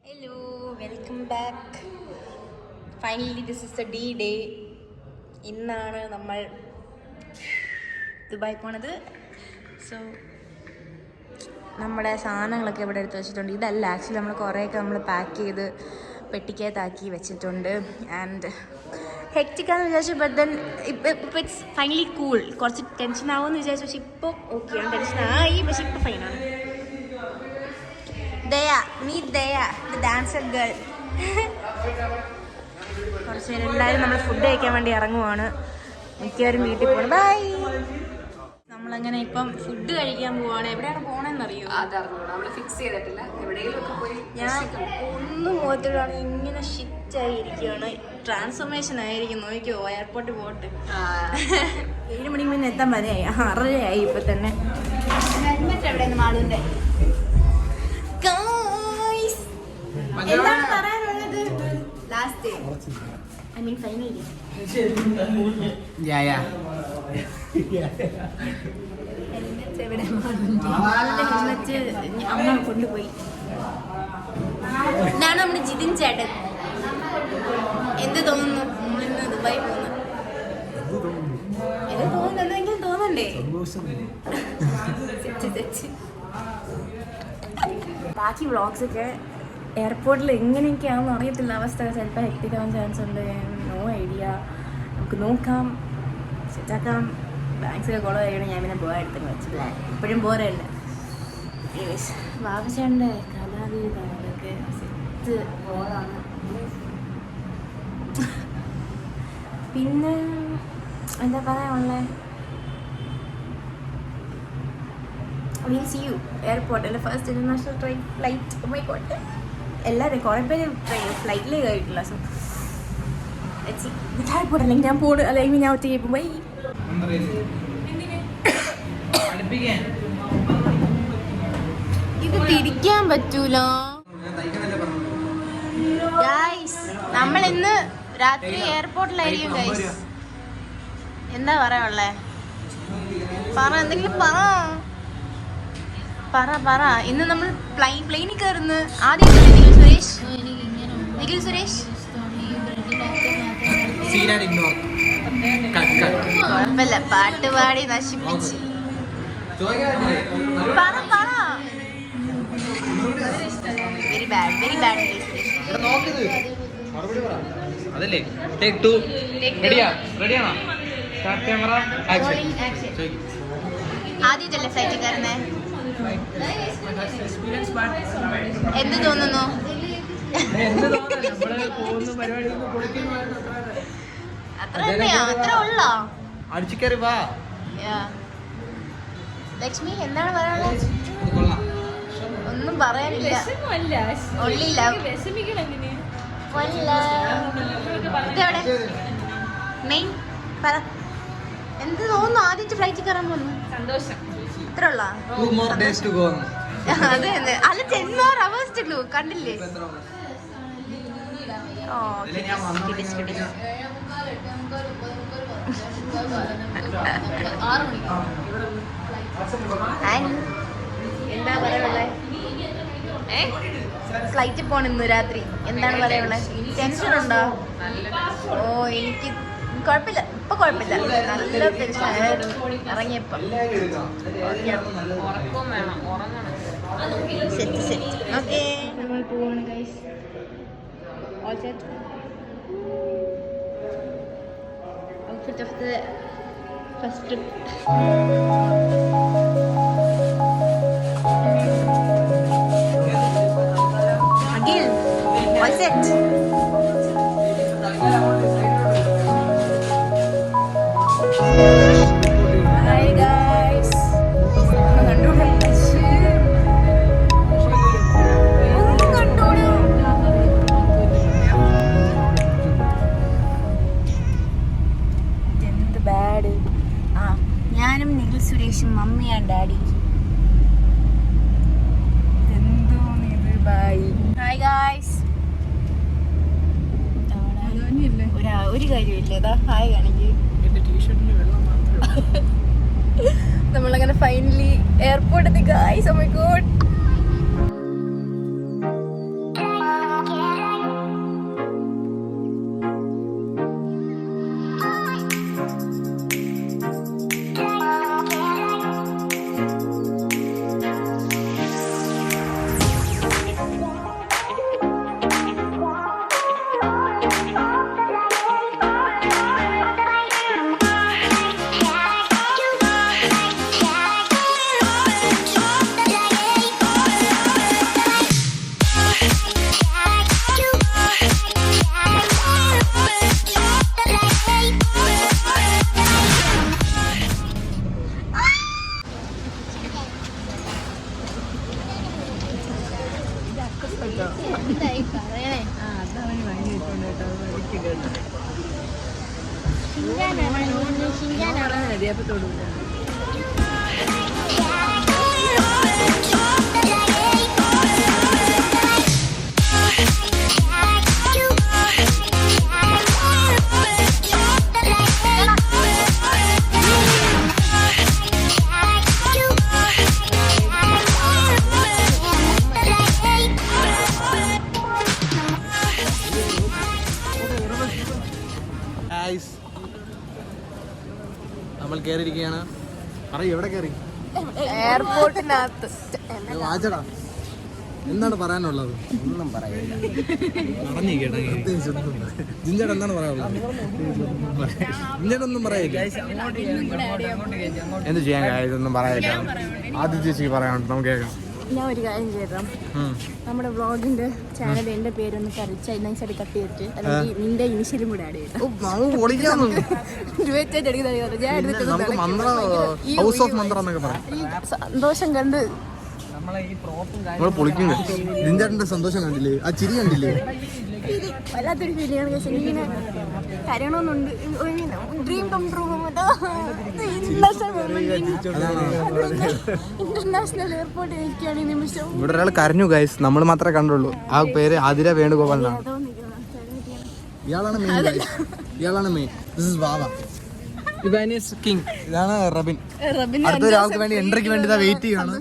Hello, welcome back. Finally this is the day. ഇന്നാണ് നമ്മൾ Dubai പോണത്. സോ നമ്മുടെ സാധനങ്ങളൊക്കെ ഇവിടെ എടുത്ത് വെച്ചിട്ടുണ്ട്. ഇതല്ല ആക്ച്വലി നമ്മൾ കുറേയൊക്കെ നമ്മൾ പാക്ക് ചെയ്ത് പെട്ടിക്കകത്താക്കി വെച്ചിട്ടുണ്ട്. ആൻഡ് ഹെക്റ്റിക്കാന്ന് വിചാരിച്ചു, ബട്ട് ദെൻ ഇപ്പം ഇറ്റ്സ് ഫൈനലി കൂൾ. കുറച്ച് ടെൻഷൻ ആവുമെന്ന് വിചാരിച്ചു, പക്ഷെ ഇപ്പോൾ ഓക്കെയാണ്. ടെൻഷൻ ആയി, പക്ഷെ ഇപ്പോൾ ഫൈനാണ്. Daya, meet Daya, the dancer girl. കുറച്ച് പേര് എല്ലാവരും നമ്മൾ ഫുഡ് കഴിക്കാൻ വേണ്ടി ഇറങ്ങുവാണ്. മിക്കവരും വീട്ടിൽ പോകണം. ബൈ. നമ്മളങ്ങനെ ഇപ്പം ഫുഡ് കഴിക്കാൻ പോവാണ്. എവിടെയാണ് പോകണമെന്നറിയോ? ഞാൻ ഒന്നും മുഖത്തോടാണ് ഇങ്ങനെ ഷിറ്റായി ഇരിക്കുകയാണ്. ട്രാൻസ്ഫോർമേഷൻ ആയിരിക്കും. നോക്കിയോ, എയർപോർട്ടിൽ പോയിട്ട് 7 മണിക്ക് മുന്നേ എത്താൻ മതിയായി. 6:30 ഇപ്പൊ തന്നെ. എവിടെയാണ് മാളുണ്ട്? എന്താണ് പറയാനുള്ളത്? ലാസ്റ്റ് ഐ മീൻ ഫൈനലി അമ്മ കൊണ്ടുപോയി. ഇതാണ് നമ്മുടെ ജിതിൻ ചേട്ടൻ. എന്ത് തോന്നുന്നു ഇന്ന് ദുബായ് പോകുന്നു? എന്ത് തോന്നുന്നു? എന്തെങ്കിലും തോന്നണ്ടേ? ബാക്കി വ്ളോഗ്സൊക്കെ എയർപോർട്ടിൽ എങ്ങനെയൊക്കെയാണെന്ന് അറിയത്തില്ല. അവസ്ഥ ചിലപ്പോൾ ഹെക്ടിക്കാവാൻ ചാൻസ് ഉണ്ട്. No idea. നമുക്ക് നോക്കാം, സെറ്റാക്കാം. ബാങ്ക്സൊക്കെ കുളം കഴിയണം. ഞാൻ പിന്നെ പോകാൻ എടുത്തു വെച്ചില്ല. ഇപ്പോഴും പോരല്ല. വാവച്ചേണ്ട കലാതീതൊക്കെ സെറ്റ് പോലാണ്. പിന്നെ എന്താ പറയാനുള്ളത്? We'll see you airport. അല്ലെ first international flight. Oh my God. എല്ലാവരും കുറേ പേര് ഫ്ലൈറ്റിൽ കയറിയിട്ടില്ല. സോ എയർപോർട്ട് അല്ലെങ്കിൽ ഞാൻ പോട്, അല്ലെങ്കിൽ ഞാൻ ഒറ്റയ്ക്ക് പോകും. ബൈ. ഇത് തിരിക്കാൻ പറ്റൂല. ഗൈസ്, നമ്മൾ ഇന്ന് രാത്രി എയർപോർട്ടിലായിരിക്കും. ഗൈസ്, എന്താ പറയാനുള്ളേ? പറ, എന്തെങ്കിലും പറ. പറ. ഇന്ന് നമ്മൾ പ്ലെയിനിൽ കയറുന്നു. ആദ്യം നിഖിൽ സുരേഷ് കുഴപ്പമില്ല, പാട്ട് പാടി നശിപ്പിച്ച്. പറ. Very bad. അതല്ലേ ടേക്ക് 2 റെഡിയാണോ? Start camera action. ആദ്യമായിട്ടല്ലേ ഫ്ലൈറ്റിൽ കയറുന്നേ? എന്ത് തോന്നുന്നു? അത്ര ഉള്ളോ? അടിച്ചുകയറി വാ. ലക്ഷ്മി, എന്താണ് പറയാനുള്ളത്? ഒന്നും പറയാനില്ല. ഇതെവിടെ മെയിൻ പറ. എന്ത് തോന്നുന്നു? ആദ്യത്തെ ഫ്ലൈറ്റിൽ കയറാൻ പോകുന്നു. സന്തോഷം. ഇത്ര ഉള്ള? അതെ, അല്ല 10 more hours ഉള്ളൂ. കണ്ടില്ലേ? എന്താ പറയാനുള്ളത്? ഫ്ലൈറ്റിൽ പോണം ഇന്ന് രാത്രി. എന്താണ് പറയാനുള്ളത്? ടെൻഷൻ ഉണ്ടോ? ഓ, എനിക്ക് കുഴപ്പമില്ല. ഇപ്പൊ കുഴപ്പമില്ല. നല്ല ടെൻഷൻ ഇറങ്ങിയപ്പോ. സെറ്റ്. ഓക്കെ, നമ്മൾ പോവാണ് guys. All set. Outfit of the first trip. Akhil, all set. ഞാനും നിഖിൽ സുരേഷും, മമ്മി ആൻഡ് ഡാഡി. എന്തോ ഇത്. ബൈ. Hi guys. ഒരു കാര്യമില്ല. ഇതാ ഹായ് കാണിക്ക്. നമ്മളങ്ങനെ ഫൈനലി എയർപോർട്ട് എത്തി ഗായ്സ്. Oh my God. നമ്മൾ കയറിയിരിക്കുകയാണ്. പറയൂ, എവിടെ കയറി? എയർപോർട്ടിനകത്ത്. വാച്ചടാ, എന്താണ് പറയാനുള്ളത്? ഒന്നും പറയില്ല. ജിഞ്ചേട്ട എന്താണ് പറയാനുള്ളത്? ജിഞ്ചേട്ടൊന്നും പറയില്ല. എന്ത് ചെയ്യാൻ ഇതൊന്നും പറയില്ല. ആദ്യം ചേച്ചിക്ക് പറയാനുണ്ട്, നമുക്ക് കേൾക്കാം. ഞാൻ ഒരു കാര്യം ചെയ്താം, നമ്മുടെ വ്ളോഗിന്റെ ചാനൽ എന്റെ പേരൊന്ന് നൈസായിട്ട് കട്ട് ചെയ്തിട്ട് അല്ലെങ്കിൽ നിന്റെ ഇനിഷ്യലും കൂടെ ആഡ് ചെയ്തു. സന്തോഷം കണ്ട് ജിഞ്ചേട്ടന്റെ സന്തോഷം കണ്ടില്ലേ? ആ ചിരി കണ്ടില്ലേ? വല്ലാത്തൊരു ഫീലിംഗ് ആണ്. ഇങ്ങനെ കരയണമെന്നുണ്ട്. ഡ്രീം കം ട്രൂ ഇന്റർനാഷണൽ എയർപോർട്ടിൽ നിൽക്കുകയാണ് ഈ നിമിഷം. ഇവിടെ ഒരാൾ കരഞ്ഞു ഗൈസ്, നമ്മൾ മാത്രമേ കണ്ടുള്ളൂ. ആ പേര് ആതിര വേണുഗോപാൽ എന്നാണ്. ഇയാളാണ് മെയിൻ. ഇയാളാണ് main. This is Vava. King. ഇതാണ് റബിൻ. അടുത്ത ഒരാൾക്ക് വേണ്ടി എൻട്രിക്ക് വേണ്ടി വെയിറ്റ് ചെയ്യാണ്.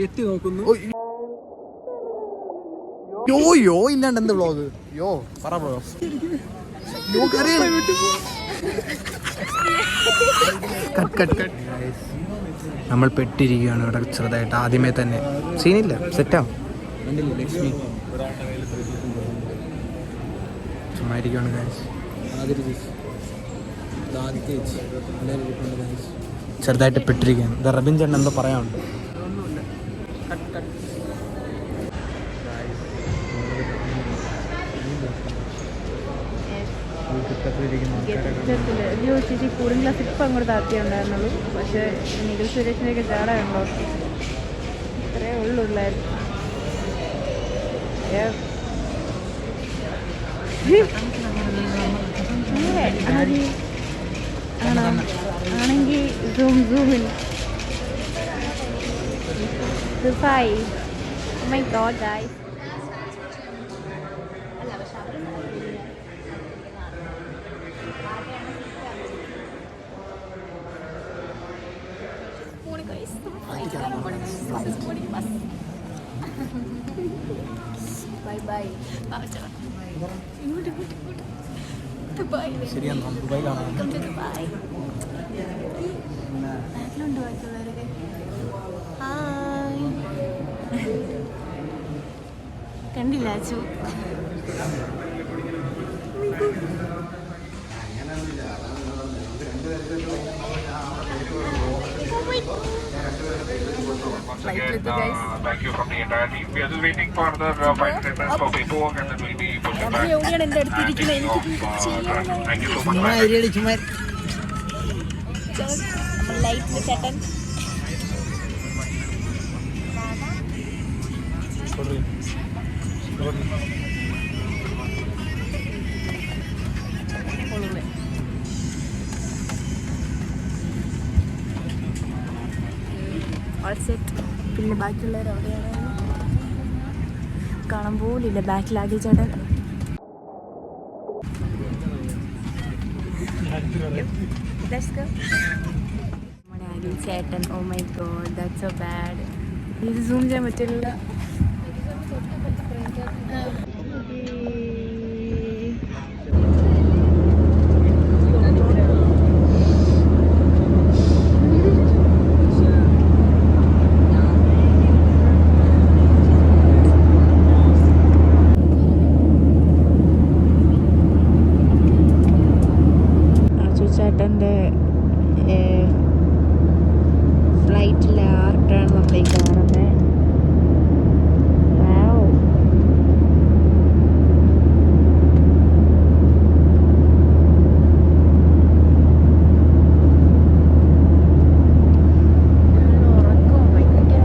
എത്തി നോക്കുന്നു. യോ ഇല്ലാണ്ട് എന്ത് വ്ളോഗ്? യോ പറ ബ്രോ. നമ്മൾ പെട്ടിരിക്കുകയാണ് ഇവിടെ ചെറുതായിട്ട്. ആദ്യമേ തന്നെ സീനില്ല, സെറ്റാവും. ലക്ഷ്മി ചുമ്മായിരിക്കുകയാണ് ചെറുതായിട്ട് പെട്ടിരിക്കുകയാണ്. ഇത് റബിൻ ചേട്ടൻ എന്തോ പറയാനുണ്ട്. കൂളിംഗ് ഗ്ലാസ് ഇപ്പം അങ്ങോട്ട് താത്തിയുണ്ടായിരുന്നുള്ളൂ. പക്ഷേ നിഖിൽ സുരേഷിനെയൊക്കെ ചാടാനുണ്ടോ? ഇത്രേ ഉള്ളുള്ളായിരുന്നു. ആണെങ്കിൽ zoom in Dubai. My God guys. Bye bye. ശരിയാണ്, ദുബായിലാണ്. കണ്ടില്ല അച്ചു? Thank you from the entire team. We are just waiting for the flight attendants for paperwork and then we'll be pushing back. Thank you so much. Light ചേട്ടൻ പിന്നെ ബാക്കിയുള്ളവർ അവിടെയാണ് കാണാൻ പോലില്ല. ബാക്കിലാക്കി ചേട്ടൻ നമ്മുടെ അഖിൽ ചേട്ടൻ. Oh my God, that's so bad. ഇത് zoom ചെയ്യാൻ പറ്റില്ല. ചേട്ടൻ്റെ ഫ്ലൈറ്റിലെ ആർട്ടാണ് നമ്മളീ കാണുന്നത്. ഉറക്കം ഭയങ്കര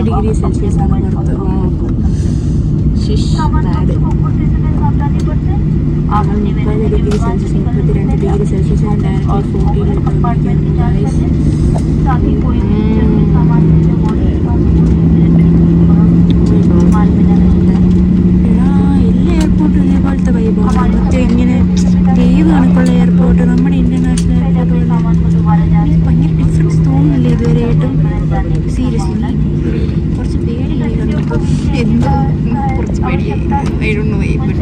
ഡിഗ്രി സെൽഷ്യസ് ആണ് പുറത്ത്. നാട് 30 ഡിഗ്രി സെൽഷ്യസ് 32 ഡിഗ്രി സെൽഷ്യസ് ആണ് ഡയറക്റ്റ്ലി 40 എല്ലാ എയർപോർട്ടും ഇതേപോലത്തെ വൈബാണ്. മറ്റേ ഇങ്ങനെ ദ്വീപ് കണക്കുള്ള എയർപോർട്ട് നമ്മുടെ ഇന്റർനാഷണൽ എയർപോർട്ട് ഭയങ്കര ഡിഫറൻസ് തോന്നുന്നില്ല ഇതുവരെയായിട്ടും. സീരിയസ്ലി കുറച്ച് പേടിയായി കണ്ടപ്പോൾ എന്തോ കുറച്ച് പേടിയായി. I don't know why, but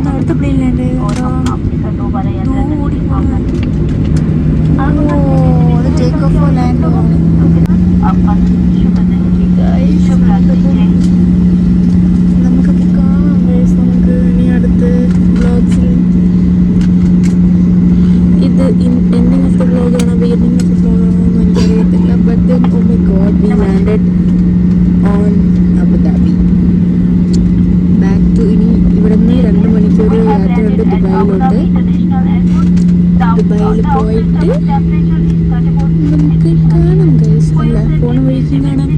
അവിടുത്തെ പ്ലെയിൻ ലാൻഡ് അത് ടേക്ക് ഓഫ് ലാൻഡ് നമുക്കൊക്കെ കാണാം. നമുക്ക് ഇനി അടുത്ത് വ്ലോഗ്സിൽ ഇത് എൻഡിങ് ഓഫ് ദ വ്ലോഗാണോ ബിഗിനിങ് ഓഫ് ദ വ്ലോഗാണോ എന്ന് എനിക്കറിയത്തില്ല. But then oh my God we landed on Abu Dhabi. Back to ഇനി ഇവിടെ നിന്ന് 2 മണിക്കൂർ യാത്രയുണ്ട് ദുബായിലോട്ട്. ദുബായിൽ പോയിട്ട് നമുക്ക് കാണാം ഗൈസ്. അല്ല പോണ വഴിക്കും കാണാം.